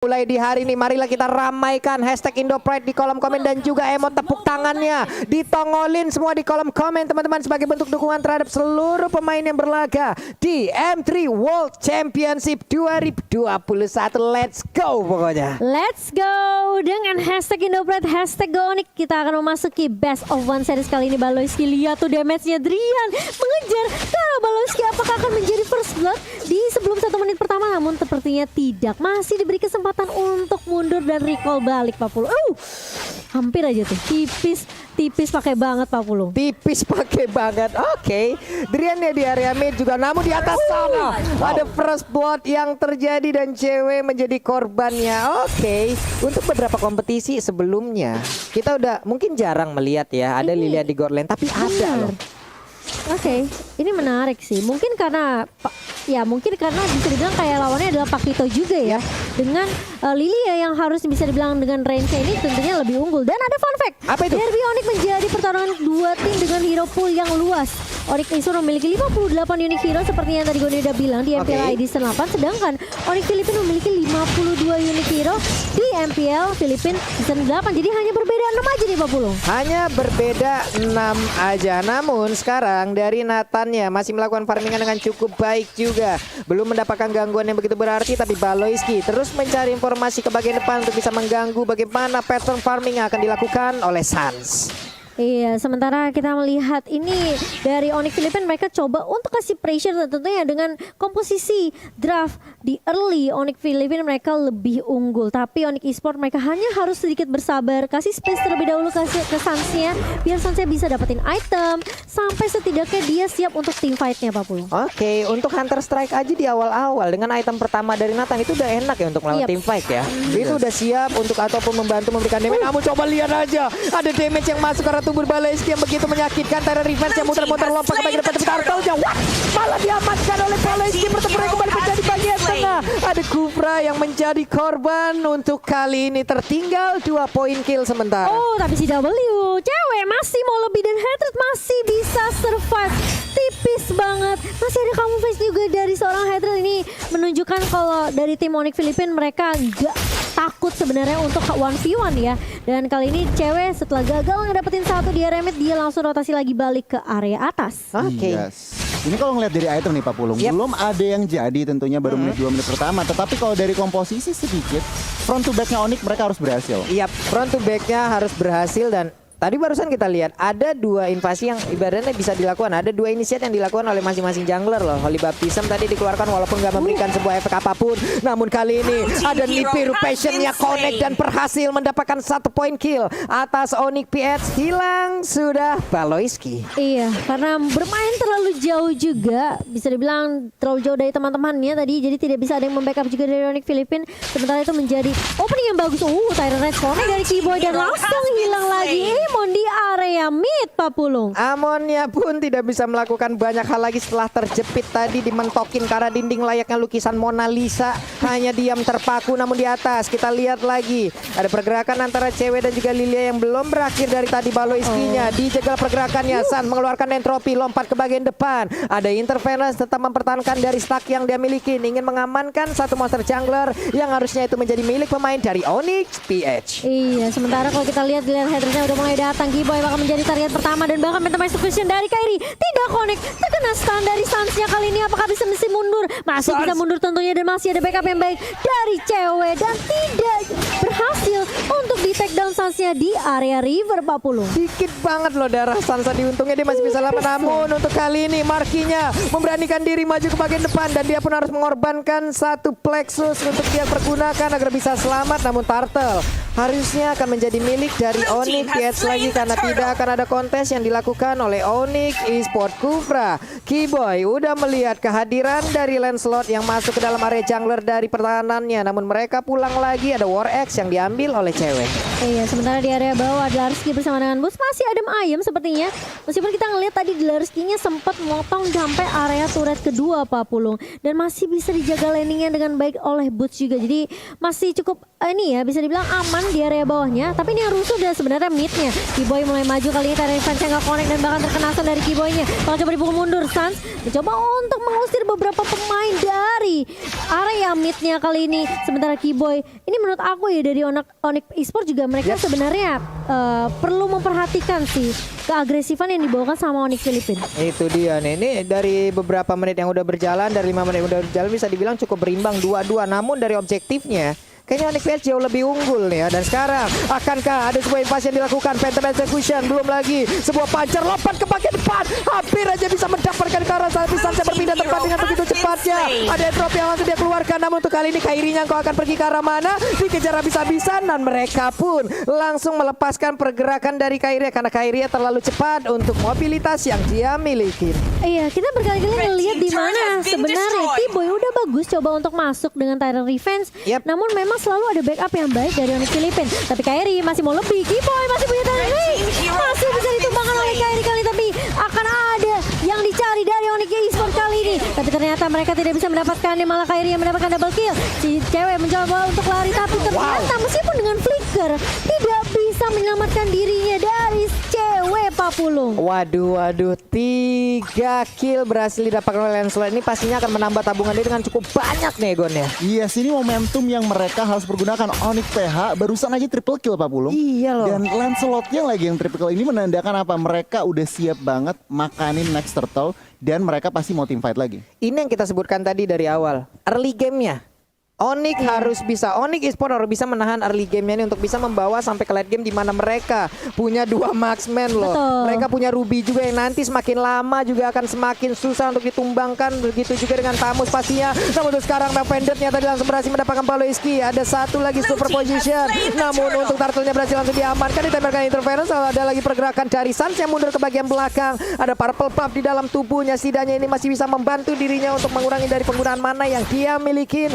Mulai di hari ini, marilah kita ramaikan hashtag IndoPride di kolom komen dan juga emot tepuk tangannya ditongolin semua di kolom komen teman-teman sebagai bentuk dukungan terhadap seluruh pemain yang berlaga di M3 World Championship 2021. Let's go pokoknya. Let's go dengan hashtag IndoPride, hashtag GoOnyx. Kita akan memasuki best of one series kali ini. Baloyski, lihat tuh damage-nya, Drian mengejar Tara Baloyski. Apakah akan menjadi first blood di sebelum 1 menit pertama? Namun sepertinya tidak, masih diberi kesempatan untuk mundur dan recall balik Pak Pulung. Hampir aja tuh, tipis pakai banget Pak Pulung. Tipis pakai banget. Oke. Drian ya di area mid juga, namun di atas sana ada first blood yang terjadi dan cewek menjadi korbannya. Oke. Untuk beberapa kompetisi sebelumnya kita udah mungkin jarang melihat ya ada Lilia di god lane, tapi ada loh. Oke, ini menarik sih. Mungkin karena bisa dibilang kayak lawannya adalah Pakito juga ya. Dengan Lilia yang harus bisa dibilang dengan range ini tentunya lebih unggul. Dan ada fun fact. Apa itu? Derby Onyx menjadi pertarungan dua tim dengan hero pool yang luas. Onyx Isur memiliki 58 unique hero seperti yang tadi gue udah bilang di MPL ID 8, sedangkan Onyx Filipina memiliki 52 unique hero di MPL Filipina season 8. Jadi hanya berbeda 6 aja nih Pak Pulung. Hanya berbeda 6 aja. Namun sekarang dari Nathannya masih melakukan farmingan dengan cukup baik juga. Belum mendapatkan gangguan yang begitu berarti, tapi Baloyski terus mencari informasi ke bagian depan untuk bisa mengganggu bagaimana pattern farming yang akan dilakukan oleh Sans. Iya, sementara kita melihat ini dari Onyx Filipina, mereka coba untuk kasih pressure tentunya dengan komposisi draft di early. Onyx Filipina mereka lebih unggul, tapi Onyx Esport mereka hanya harus sedikit bersabar, kasih space terlebih dahulu ke Sansnya biar Sansnya bisa dapetin item sampai setidaknya dia siap untuk team fight-nya Pak Pulung. Oke, untuk Hunter Strike aja di awal-awal dengan item pertama dari Nathan itu udah enak ya untuk melawan team fight ya. Itu udah siap untuk ataupun membantu memberikan damage. Namun coba lihat aja, ada damage yang masuk ke tubuh Baloyski yang begitu menyakitkan. Terra Revenge yang muter-muter lompat ke bagian depan, tapi Turtle-nya malah diamankan oleh Baloyski. Pertempuran kembali menjadi bagian tengah. Ada Kufra yang menjadi korban untuk kali ini, tertinggal 2 poin kill sementara. Oh, tapi si W cewek masih mau lebih dan Hatred masih bisa survive. Tipis banget. Masih ada kamu face juga dari seorang Hatred. Ini menunjukkan kalau dari tim Onyx Filipina mereka gak takut sebenarnya untuk 1v1 ya. Dan kali ini cewek setelah gagal ngedapetin satu di area mid, dia langsung rotasi lagi balik ke area atas. Oke. Ini kalau ngeliat dari item nih Pak Pulung, belum ada yang jadi tentunya baru menit 2 menit pertama. Tetapi kalau dari komposisi sedikit, front to backnya Onyx mereka harus berhasil. Iya, front to backnya harus berhasil. Dan tadi barusan kita lihat ada 2 invasi yang ibaratnya bisa dilakukan. Ada 2 initiate yang dilakukan oleh masing-masing jungler loh. Holy Baptism tadi dikeluarkan walaupun gak memberikan sebuah efek apapun. Namun kali ini ada Nibiru Passion-nya connect dan berhasil mendapatkan 1 point kill atas Onyx PH. Hilang sudah Baloyski. Iya, karena bermain terlalu jauh juga, bisa dibilang terlalu jauh dari teman-temannya tadi, jadi tidak bisa ada yang membackup juga dari Onyx Filipina. Sementara itu menjadi opening yang bagus. Tyrant Red connect dari Keyboy dan langsung hilang lagi. Amon di area mid Pak Pulung. Amonnya pun tidak bisa melakukan banyak hal lagi setelah terjepit tadi, dimentokin ke arah dinding layaknya lukisan Mona Lisa. Hanya diam terpaku. Namun di atas kita lihat lagi ada pergerakan antara cewek dan juga Lilia yang belum berakhir dari tadi. Baloyski-nya dijegal pergerakannya. San mengeluarkan entropi, lompat ke bagian depan. Ada Interference tetap mempertahankan dari stack yang dia miliki, ingin mengamankan satu monster jungler yang harusnya itu menjadi milik pemain dari Onyx PH. Iya, sementara kalau kita lihat headernya udah mulai datang. Keyboy bakal menjadi target pertama dan bahkan Phantom Execution dari Kairi tidak connect, terkena stun dari Sansnya. Kali ini apakah bisa mundur? Masih bisa mundur tentunya, dan masih ada backup yang baik dari cewek dan tidak berhasil untuk di take down Sansnya di area river Pak Pulung. Dikit banget loh darah Sansa, diuntungnya dia masih bisa lama. Namun untuk kali ini Markinya memberanikan diri maju ke bagian depan dan dia pun harus mengorbankan 1 Plexus untuk dia pergunakan agar bisa selamat. Namun Turtle harusnya akan menjadi milik dari Onyx PH lagi karena tidak akan ada kontes yang dilakukan oleh Onyx Esport. Kufra, Keyboy udah melihat kehadiran dari Lancelot yang masuk ke dalam area jungler dari pertahanannya, namun mereka pulang lagi. Ada War X yang diambil oleh cewek. Iya, sementara di area bawah Dlarsky bersama dengan Bus masih adem ayem sepertinya. Meskipun kita ngelihat tadi Dlarsky-nya sempat motong sampai area turret kedua Pak Pulung, dan masih bisa dijaga landingnya dengan baik oleh Boots juga. Jadi masih cukup ini ya bisa dibilang aman aman di area bawahnya, tapi ini yang rusuh udah sebenarnya midnya. Keyboy mulai maju kali ini, Tyrant Revenge yang gak connect dan bahkan terkena stun dari Keyboynya. Kalau coba dipukul mundur, Suns mencoba untuk mengusir beberapa pemain dari area midnya kali ini. Sementara Keyboy, ini menurut aku ya dari Onyx Esports juga mereka sebenarnya perlu memperhatikan sih keagresifan yang dibawakan sama Onyx Filipina. Itu dia nih. Ini dari beberapa menit yang udah berjalan, dari 5 menit yang udah berjalan bisa dibilang cukup berimbang 2-2. Namun dari objektifnya kayaknya Onyx PS jauh lebih unggul nih ya. Dan sekarang akankah ada sebuah invasi yang dilakukan? Phantom Execution belum lagi. Sebuah pancer lompat ke bagian depan. Hampir aja bisa mendapatkan ke arah tapi Sansa berpindah tempat dengan begitu cepatnya. Ada drop yang langsung dia keluarkan. Namun untuk kali ini Kairinya kau akan pergi ke arah mana? Dikejar habis-habisan dan mereka pun langsung melepaskan pergerakan dari Kairi karena Kairi terlalu cepat untuk mobilitas yang dia miliki. Iya, kita berkali-kali ngelihat di mana sebenarnya Keyboy udah bagus coba untuk masuk dengan Tyrant Revenge. Yep. Namun memang selalu ada backup yang baik dari Onyx Filipina. Tapi Kairi masih mau lebih. Keyboy masih punya Tyrant Revenge. Masih bisa ditumbangkan oleh Kairi kali, tapi akan ada yang dicari dari Onyx Esports kali ini. Tapi ternyata mereka tidak bisa mendapatkannya, malah Kairi yang mendapatkan double kill. Si cewek mencoba untuk lari tapi ternyata meskipun dengan flicker tidak bisa menyelamatkan dirinya dari cewek Papulung. Waduh, 3 kill berhasil didapatkan oleh Lancelot. Ini pastinya akan menambah tabungan dia dengan cukup banyak nih Gon ya. Iya, sini momentum yang mereka harus pergunakan. Onyx PH barusan aja triple kill Pak Pulung. Iya loh. Dan Lancelotnya lagi yang triple kill ini menandakan apa? Mereka udah siap banget makanin next turtle dan mereka pasti mau team fight lagi. Ini yang kita sebutkan tadi dari awal. Early game-nya. Onyx harus bisa, Onyx Esports harus bisa menahan early game-nya ini untuk bisa membawa sampai ke late game di mana mereka punya 2 marksman loh. Betul. Mereka punya Ruby juga yang nanti semakin lama juga akan semakin susah untuk ditumbangkan. Begitu juga dengan Tamus pastinya. Namun untuk sekarang Vendetnya tadi langsung berhasil mendapatkan Paloiski. Ada satu lagi super position. Namun untuk Turtle-nya berhasil langsung diamankan, ditembakkan interference. Ada lagi pergerakan dari Suns yang mundur ke bagian belakang. Ada purple buff di dalam tubuhnya. Setidaknya ini masih bisa membantu dirinya untuk mengurangi dari penggunaan mana yang dia miliki.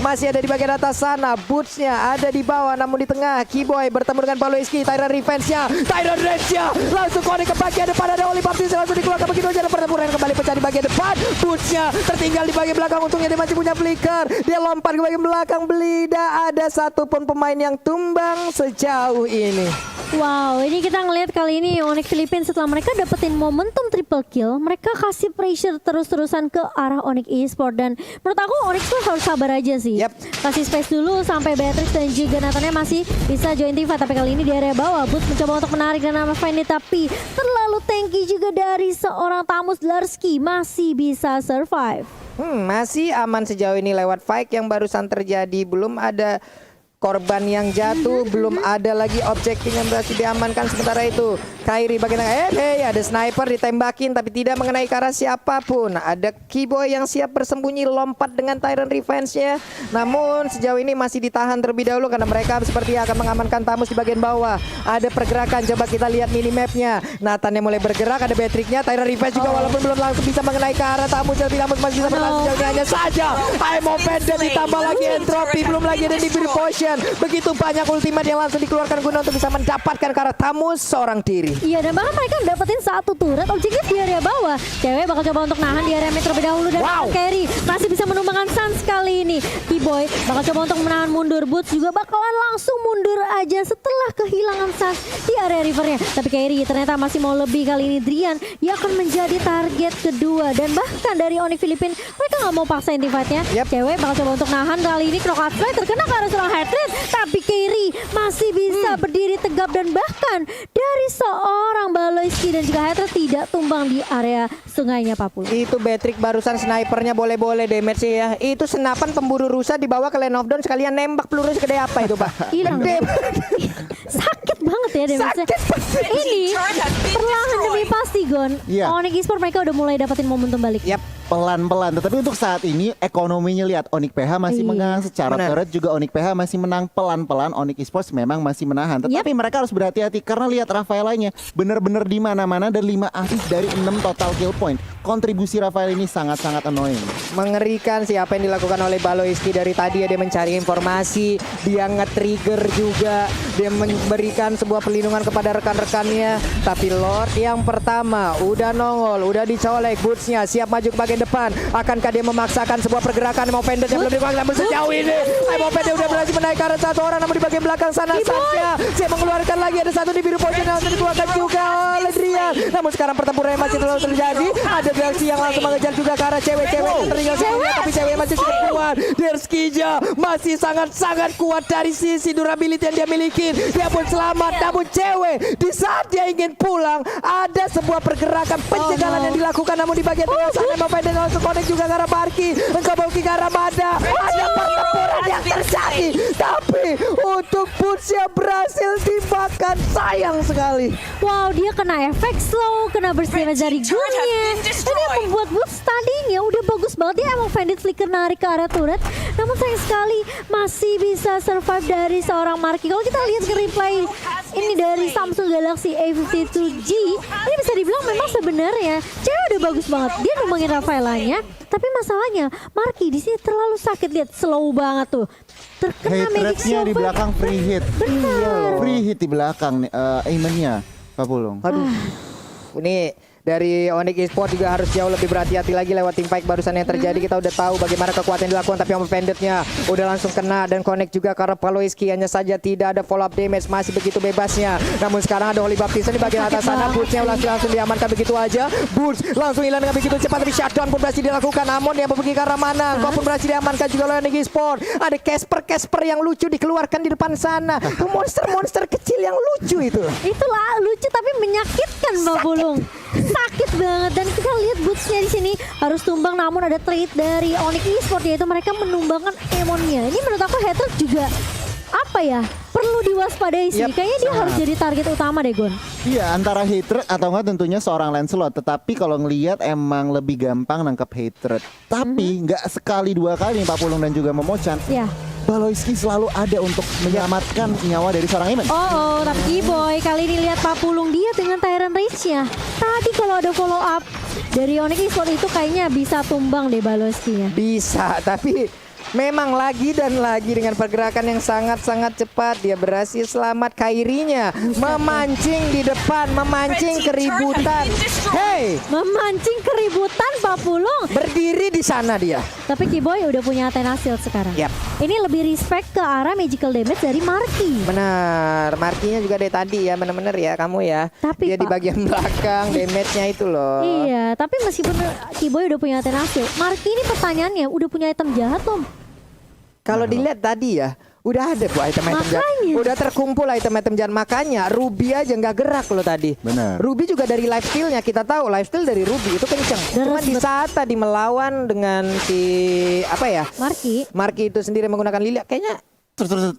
Masih ada di bagian atas sana, bootsnya ada di bawah, namun di tengah Keyboy bertemu dengan Paloiski. Tyrant Revenge-nya, Tyrant Revenge-nya langsung connect ke bagian depan. Ada Oli Baptiste langsung dikeluarkan begitu aja, ada pertempuran kembali pecah di bagian depan. Bootsnya tertinggal di bagian belakang, untungnya dia masih punya flicker. Dia lompat ke bagian belakang, tidak ada satupun pemain yang tumbang sejauh ini. Wow, ini kita ngelihat kali ini Onyx Filipina setelah mereka dapetin momentum triple kill, mereka kasih pressure terus-terusan ke arah Onyx Esports. Dan menurut aku Onyx tuh harus sabar aja sih. Yep. Kasih space dulu sampai Beatrix dan juga Nathannya masih bisa join team fight. Tapi kali ini di area bawah, Boots mencoba untuk menarik dan nama Fendi, tapi terlalu tanky juga dari seorang Tamus Larski, masih bisa survive. Masih aman sejauh ini lewat fight yang barusan terjadi. Belum ada korban yang jatuh, belum ada lagi objektif yang berhasil diamankan. Sementara itu Kairi bagian ada sniper ditembakin tapi tidak mengenai ke arah siapapun. Ada Keyboy yang siap bersembunyi lompat dengan Tyrant Revenge-nya. Namun sejauh ini masih ditahan terlebih dahulu karena mereka seperti akan mengamankan Tamus di bagian bawah. Ada pergerakan, coba kita lihat minimapnya. Nathan yang mulai bergerak, ada Beatrix-nya, Tyrant Revenge juga walaupun belum langsung bisa mengenai ke arah Tamus. Tapi Tamus masih bisa bertahan sejauh ini hanya saja Imo Vendor ditambah lagi entropy, belum lagi ada Dibiri Potion. Begitu banyak ultimate yang langsung dikeluarkan guna untuk bisa mendapatkan ke arah Tamus seorang diri. Iya, dan bahkan mereka dapetin satu turret objektif di area bawah. Cewek bakal coba untuk nahan di area mid terlebih dahulu dan Carry masih bisa menumbangkan Suns kali ini. Keyboy bakal coba untuk menahan mundur, Boots juga bakalan langsung mundur aja setelah kehilangan Suns di area rivernya. Tapi Carry ternyata masih mau lebih kali ini. Drian yang akan menjadi target kedua dan bahkan dari Onyx Filipina mereka nggak mau paksain team fight-nya. Cewek bakal coba untuk nahan kali ini. Knockout Strike terkena ke arah seorang Headred, tapi Carry masih bisa berdiri tegap dan bahkan dari seorang Baloiski dan juga Headred tidak tumbang di area sungainya Papul. Itu Beatrix barusan snipernya boleh-boleh damage ya. Itu senapan pemburu rusa dibawa ke Lane of Dawn sekalian nembak peluru segede apa itu Pak? Hilang. Sakit banget ya damage-nya. Ini perlahan demi pasti Gon. Onyx Esports mereka udah mulai dapetin momentum balik. Pelan-pelan, tetapi untuk saat ini ekonominya lihat Onyx PH masih menang secara turret juga Onyx PH masih menang pelan-pelan. Onyx Esports memang masih menahan, tetapi mereka harus berhati-hati karena lihat Rafael lainnya benar-benar di mana-mana dan 5 assist dari 6 total kill point. Kontribusi Rafael ini sangat-sangat annoying. Mengerikan sih apa yang dilakukan oleh Baloiski dari tadi ya, dia mencari informasi, dia nge-trigger juga, dia memberikan sebuah perlindungan kepada rekan-rekannya. Tapi Lord yang pertama udah nongol, udah dicolek, Boots-nya siap maju ke bagian depan. Akankah dia memaksakan sebuah pergerakan Movender yang belum dipakai, namun sejauh ini Movender udah berhasil menaik ke arah satu orang, namun di bagian belakang sana saja saya mengeluarkan lagi, ada satu di biru pojok yang dikeluarkan juga oleh Drian. Namun sekarang pertempuran masih terus terjadi. Ada Galaxy yang langsung mengejar juga ke arah cewek-cewek yang tertinggal sebelumnya, tapi cewek masih cukup kuat. Derskija masih sangat-sangat kuat dari sisi durability yang dia miliki. Dia pun selamat, namun cewek di saat dia ingin pulang ada sebuah pergerakan pencegahan yang dilakukan, namun di bagian tengah sana Movender langsung connect juga ke arah Parky, mencoba ke arah Mada. Ada pertempuran yang terjadi, tapi untuk Boots-nya berhasil dimakan, sayang sekali. Wow, dia kena efek slow, kena burst damage dari gunnya. Ini yang membuat Boots tadinya udah bagus banget. Dia emang Bandit flicker narik ke arah turret, namun sayang sekali masih bisa survive dari seorang Marky. Kalau kita lihat ke replay ini dari Samsung Galaxy A52G, ini bisa dibilang memang sebenarnya cewek udah bagus banget. Dia numbangin Rafaelanya, tapi masalahnya Marky di sini terlalu sakit. Lihat slow banget tuh. Terkena Hit magic rate-nya di silver. belakang free hit. Benar. Free hit di belakang aimannya Pak Pulung. Aduh, ini dari Onyx Esports juga harus jauh lebih berhati-hati lagi lewat team fight barusan yang terjadi. Kita udah tahu bagaimana kekuatan yang dilakukan, tapi Movender-nya udah langsung kena dan connect juga karena Paloiski, hanya saja tidak ada follow up damage, masih begitu bebasnya. Namun sekarang ada Holy Baptista di bagian atas sana. Boots-nya langsung diamankan begitu aja. Boots langsung hilang dengan begitu cepat, tapi shutdown pun berhasil dilakukan. Amon yang pergi ke arah mana? Kau pun berhasil diamankan juga oleh Onyx Esports. Ada Casper yang lucu dikeluarkan di depan sana. Monster-monster kecil yang lucu itu. Itulah lucu tapi menyakitkan Mbak Bulung. Sakit banget, dan kita lihat Boots-nya di sini harus tumbang, namun ada trade dari Onyx Esports, yaitu mereka menumbangkan Emonnya. Ini menurut aku Hater juga apa ya, perlu diwaspadai sih. Kayaknya dia harus jadi target utama deh, Gon. Iya, antara hatred atau enggak tentunya seorang Lancelot. Tetapi kalau ngelihat emang lebih gampang nangkep hatred. Tapi nggak sekali dua kali Pak Pulung dan juga Momochan. Ya. Baloiski selalu ada untuk menyelamatkan nyawa dari seorang Iman. Oh, tapi Boy kali ini lihat Pak Pulung dia dengan Tyrant Rage-nya. Tadi kalau ada follow up dari Onyx Esports itu kayaknya bisa tumbang deh Baloiski-nya. Bisa, tapi memang lagi dan lagi dengan pergerakan yang sangat-sangat cepat dia berhasil selamat. Kairinya memancing di depan, memancing keributan. Hey, Memancing keributan Pak Pulung. berdiri di sana dia. Tapi Kiboy udah punya Athena Shield sekarang. Yap. Ini lebih respect ke arah magical damage dari Marky. Benar, markinya juga dari tadi ya, benar-benar ya kamu ya. Tapi, dia di Pak, bagian belakang, damage-nya itu loh. Iya, tapi meskipun Kiboy udah punya Athena Shield, Marky ini pertanyaannya udah punya item jahat belum? Kalau dilihat tadi ya, udah ada bu item-item jahat. Makanya. Udah terkumpul item-item jahat. Makanya Ruby aja nggak gerak loh tadi. Benar. Ruby juga dari lifesteal-nya, kita tahu lifesteal dari Ruby itu kenceng. Cuma di saat tadi melawan dengan si apa ya, Marky itu sendiri menggunakan Lilia, kayaknya Terus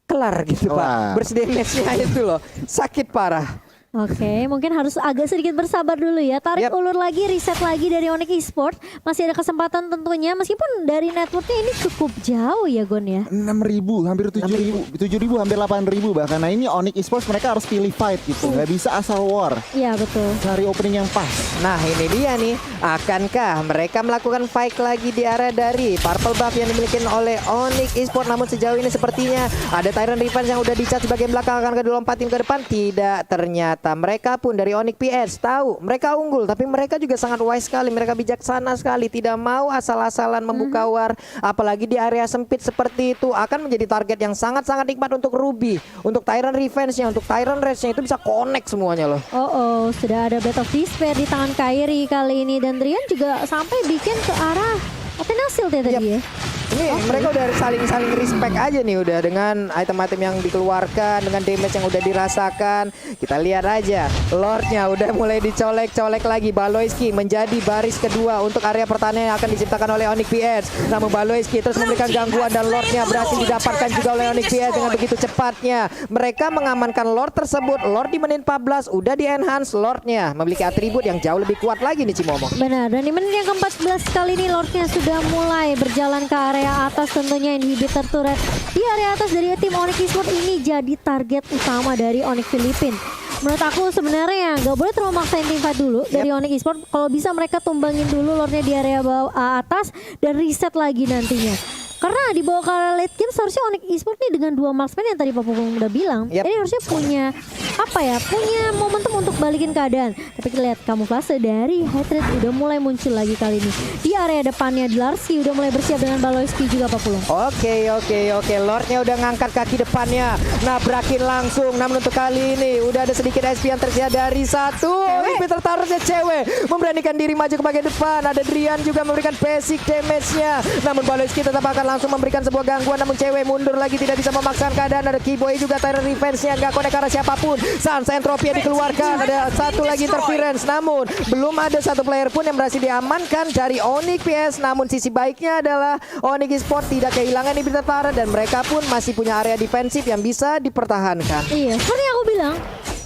kelar gitu Kelar. pak. Bersedemesnya itu loh, sakit parah. Oke, mungkin harus agak sedikit bersabar dulu ya. Tarik ulur lagi, reset lagi dari Onyx Esports. Masih ada kesempatan tentunya, meskipun dari networknya ini cukup jauh ya Gon ya. 6.000, hampir 7.000, 7.000 hampir 8.000 bahkan. Nah ini Onyx Esports mereka harus pilih fight gitu, nggak bisa asal war. Iya betul. Cari opening yang pas. Nah ini dia nih, akankah mereka melakukan fight lagi di area dari purple buff yang dimiliki oleh Onyx Esports? Namun sejauh ini sepertinya ada Tyrant Revenge yang udah dicat sebagai belakang, akan dilompatin ke depan. Tidak, ternyata mereka pun dari Onyx PS tahu mereka unggul, tapi mereka juga sangat wise sekali, mereka bijaksana sekali, tidak mau asal-asalan membuka war, apalagi di area sempit seperti itu. Akan menjadi target yang sangat-sangat nikmat untuk Ruby, untuk Tyrant Revenge-nya, untuk Tyrant Rage-nya, itu bisa connect semuanya loh. Oh, sudah ada Battle of Despair di tangan Kairi kali ini, dan Drian juga sampai bikin ke arah Athena Shield ya tadi ya. Ini mereka udah saling respect aja nih udah dengan item-item yang dikeluarkan, dengan damage yang udah dirasakan. Kita lihat aja, Lordnya udah mulai dicolek-colek lagi. Baloiski menjadi baris kedua untuk area pertahanan yang akan diciptakan oleh Onyx PS. Namun Baloiski terus memberikan gangguan dan Lordnya berhasil didapatkan juga oleh Onyx PS dengan begitu cepatnya. Mereka mengamankan Lord tersebut. Lord di menit 14 udah di-enhance. Lordnya memiliki atribut yang jauh lebih kuat lagi nih Cimomo. Benar, dan di menit yang ke-14 kali ini Lordnya sudah mulai berjalan ke area atas, tentunya inhibitor turret di area atas dari tim Onyx Esports ini jadi target utama dari Onyx Filipina. Menurut aku sebenarnya nggak boleh terlalu maksain tim fight dulu dari Onyx Esports. Kalau bisa mereka tumbangin dulu Lordnya di area bawah atas dan reset lagi nantinya. Karena dibawa ke late game seharusnya Onyx Esports nih dengan 2 marksman yang tadi Pak Pupung udah bilang. Yap. Ini harusnya punya punya momentum untuk balikin keadaan. Tapi kita lihat kamuflase dari Hatred udah mulai muncul lagi kali ini. Di area depannya Larski udah mulai bersiap dengan Baloyski juga Pak Pulung. Oke. Lordnya udah ngangkat kaki depannya, nabrakin langsung. Namun untuk kali ini udah ada sedikit SP yang tersedia dari satu. Lebih tertaruhnya cewek memberanikan diri maju ke bagian depan. Ada Drian juga memberikan basic damage-nya. Namun Baloyski tetap akan langsung memberikan sebuah gangguan. Namun cewek mundur lagi, tidak bisa memaksakan keadaan. Ada Keyboy juga Tyrant Revenge-nya nggak connect ke arah siapapun. Sans Entropy yang dikeluarkan. Ada satu lagi interference. Namun belum ada satu player pun yang berhasil diamankan dari Onyx PS. Namun sisi baiknya adalah Onyx Esports tidak kehilangan inhibitor Tyrant dan mereka pun masih punya area defensif yang bisa dipertahankan. Iya, seperti yang aku bilang,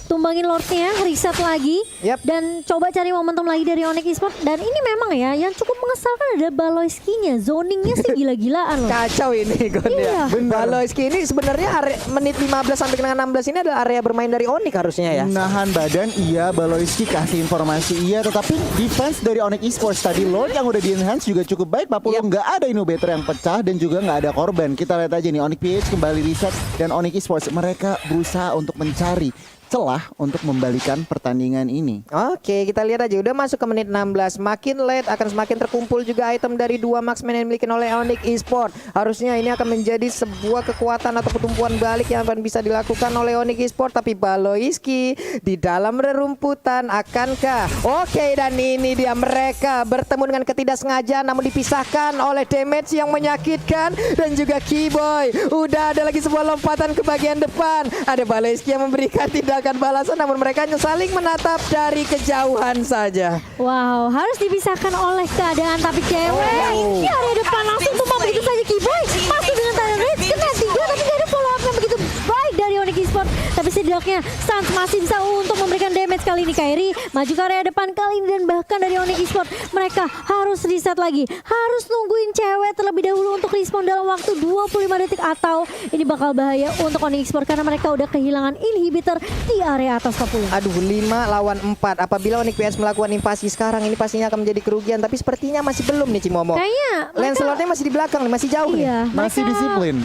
tumbangin Lordnya, reset lagi, Yap. dan coba cari momentum lagi dari Onyx Esports. Dan ini memang ya, yang cukup mengesalkan ada Baloyski-nya, zoningnya sih gila-gilaan loh. Kacau ini Gon Iya. ya. Baloyski ini sebenarnya menit 15 sampai dengan 16 ini adalah area bermain dari Onyx harusnya ya. Nahan badan iya, Baloyski kasih informasi iya, tetapi defense dari Onyx Esports tadi Lord yang udah di enhance juga cukup baik. Pak Pulung nggak ada inhibitor yang pecah dan juga nggak ada korban. Kita lihat aja nih Onyx PH kembali reset dan Onyx Esports mereka berusaha untuk mencari celah untuk membalikan pertandingan ini. Oke, kita lihat aja udah masuk ke menit 16. Makin late akan semakin terkumpul juga item dari 2 marksman yang dimiliki oleh Onyx Esports. Harusnya ini akan menjadi sebuah kekuatan atau pertumbuhan balik yang akan bisa dilakukan oleh Onyx Esports. Tapi Baloyski di dalam rerumputan akankah? Oke, dan ini dia mereka bertemu dengan ketidaksengajaan namun dipisahkan oleh damage yang menyakitkan. Dan juga Keyboy udah ada lagi sebuah lompatan ke bagian depan. Ada Baloyski yang memberikan tindakan balasan namun mereka hanya saling menatap dari kejauhan saja. Wow, harus dipisahkan oleh keadaan tapi cewek. Di area depan langsung tumpah begitu saja Keyboy. Masuk dengan Tyrant Rage, kena 3 tapi gak ada follow up yang begitu baik dari Onyx Esports. Tapi setidaknya Sans masih bisa untuk memberikan damage kali ini. Kairi maju ke area depan kali ini dan bahkan dari Onyx Esports mereka harus reset lagi. Harus nungguin cewek terlebih dahulu untuk respawn dalam waktu 25 detik atau ini bakal bahaya untuk Onyx Esports karena mereka udah kehilangan inhibitor di area atas 40. Aduh, 5 lawan 4. Apabila Onyx PS melakukan invasi sekarang ini pastinya akan menjadi kerugian. Tapi sepertinya masih belum nih Cimomo. Kayaknya Lancelotnya masih di belakang nih, masih jauh nih. iya, Masih mereka disiplin.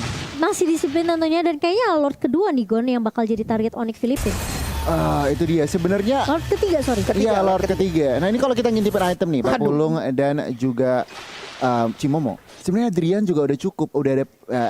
Masih disiplin tentunya dan kayaknya Lord kedua nih Gon yang bakal jadi target Onyx Philippines. Itu dia sebenarnya. Lord ketiga sorry. Iya, Lord ketiga. Nah ini kalau kita ngintipin item nih, Pak Aduh. Pulung dan juga Cimomo. Sebenarnya Adrian juga udah cukup, udah ada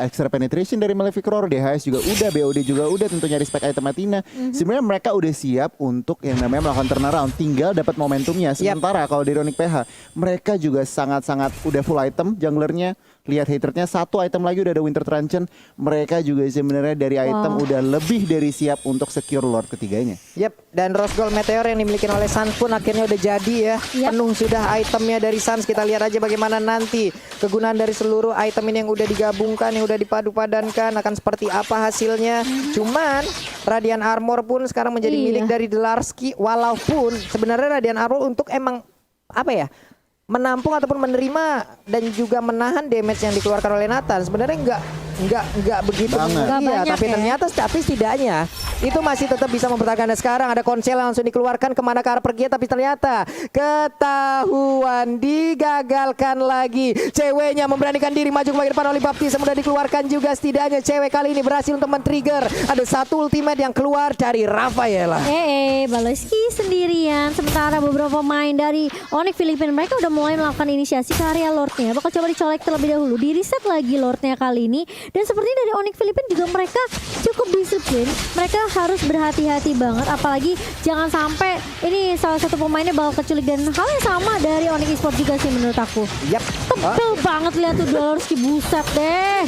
extra penetration dari Malefic Roar, DHS juga udah, BOD juga udah, tentunya respect item Athena. Sebenarnya mereka udah siap untuk yang namanya melakukan turnaround, tinggal dapat momentumnya. Sementara kalau dari Onyx PH, mereka juga sangat-sangat udah full item junglernya. Lihat haternya, satu item lagi udah ada Winter Truncheon. Mereka juga sebenarnya dari item udah lebih dari siap untuk secure Lord ketiganya. Yap, dan Rose Gold Meteor yang dimiliki oleh Sans pun akhirnya udah jadi ya. Yap. Penuh sudah itemnya dari Sans. Kita lihat aja bagaimana nanti kegunaan dari seluruh item ini yang udah digabungkan, yang udah dipadu-padankan akan seperti apa hasilnya. Cuman Radiant Armor pun sekarang menjadi milik dari Larski. Walaupun sebenarnya Radiant Armor untuk emang apa ya, menampung ataupun menerima dan juga menahan damage yang dikeluarkan oleh Nathan. Sebenarnya enggak begitu Banget. Nggak iya, banyak tapi ya. ternyata tapi setidaknya itu masih tetap bisa mempertahankan. Dan sekarang ada konsel yang langsung dikeluarkan kemana ke arah pergi, tapi ternyata ketahuan, digagalkan lagi. Ceweknya memberanikan diri maju ke bagian depan oleh Baptis, sudah dikeluarkan juga. Setidaknya cewek kali ini berhasil untuk men-trigger. Ada satu ultimate yang keluar dari Rafaela. Baloyski sendirian. Sementara beberapa pemain dari Onyx Philippines mereka udah mulai melakukan inisiasi ke area Lordnya. Bakal coba dicolek terlebih dahulu. Di reset lagi Lordnya kali ini. Dan sepertinya dari Onyx Philippines juga mereka cukup disiplin. Mereka harus berhati-hati banget. Apalagi jangan sampai ini salah satu pemainnya bakal keculik. Dan hal yang sama dari Onyx Esports juga sih menurut aku. Yap. Tebel banget lihat tuh Baloyski, buset deh.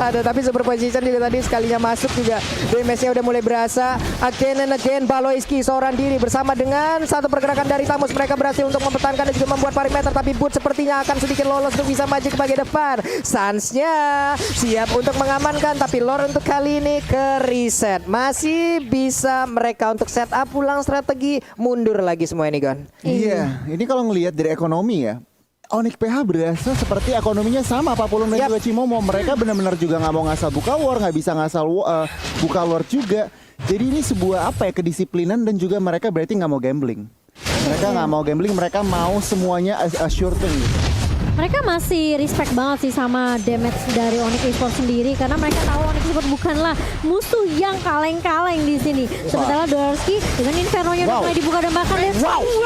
Ada tapi superposition juga tadi sekalinya masuk juga damage-nya udah mulai berasa. Again and again Baloyski seorang diri bersama dengan satu pergerakan dari Samus. Mereka berhasil untuk mempertahankan dan juga membuat perimeter, tapi Boot sepertinya akan sedikit lolos untuk bisa maju ke bagian depan. Sans-nya siap untuk mengamankan, tapi Lord untuk kali ini ke reset. Masih bisa mereka untuk setup ulang strategi, mundur lagi semua ini Gon. Iya, ini kalau ngelihat dari ekonomi ya, Onyx PH berasa seperti ekonominya sama Pak Pulung dan juga Cimomo. Mereka benar-benar juga nggak mau ngasal buka war, nggak bisa ngasal buka war juga. Jadi ini sebuah apa ya, kedisiplinan dan juga mereka berarti nggak mau gambling. Mereka nggak mau gambling, mereka mau semuanya a sure thing gitu. Mereka masih respect banget sih sama damage dari Onyx Esports sendiri karena mereka tahu Onyx Esports bukanlah musuh yang kaleng-kaleng di sini. Sementara Dorski dengan Inferno-nya udah mulai dibuka dan bahkan langsung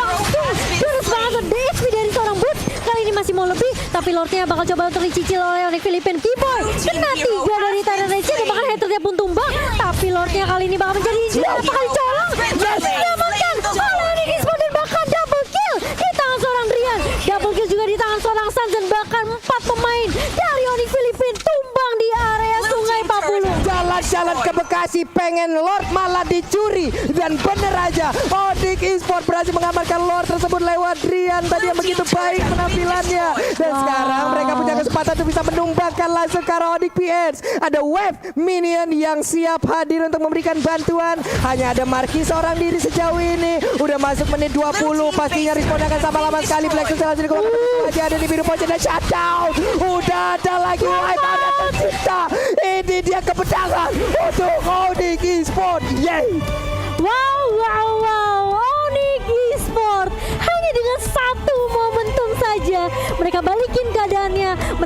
terus banget DHP dari seorang Boots. Kali ini masih mau lebih, tapi Lordnya bakal coba untuk dicicil oleh Onyx Philippine. Keyboard kena 3 dari Tyrant Rage dan bahkan Haternya pun tumbang. Tapi Lordnya kali ini bakal menjadi apakah dicolong? Diselamatkan oleh Onyx Esports dan bahkan double kill di tangan seorang Drian. Double kill juga di tangan seorang Sans dan bahkan 4 pemain dari Onyx Philippine tumbang di area Sungai Papulu. Jalan-jalan ke Bekasi pengen Lord malah dicuri dan bener aja Onyx Esports berhasil mengamankan Lord tersebut lewat Drian tadi yang begitu baik penampilannya dan sekarang mereka punya kesempatan untuk bisa menumbangkan langsung ke arah Onyx PX. Ada wave minion yang siap hadir untuk memberikan bantuan. Hanya ada Marki seorang diri sejauh ini. Udah masuk menit 20 pastinya responnya akan sama lama sekali. Black Success langsung dikeluarkan lagi ada di biru pojok dan shutdown. Udah ada lagi wipe ada tercipta. Ini dia kemenangan untuk Onyx Esports. Yay! Wow, Onyx Esports hanya dengan satu momentum saja mereka balikin keadaannya.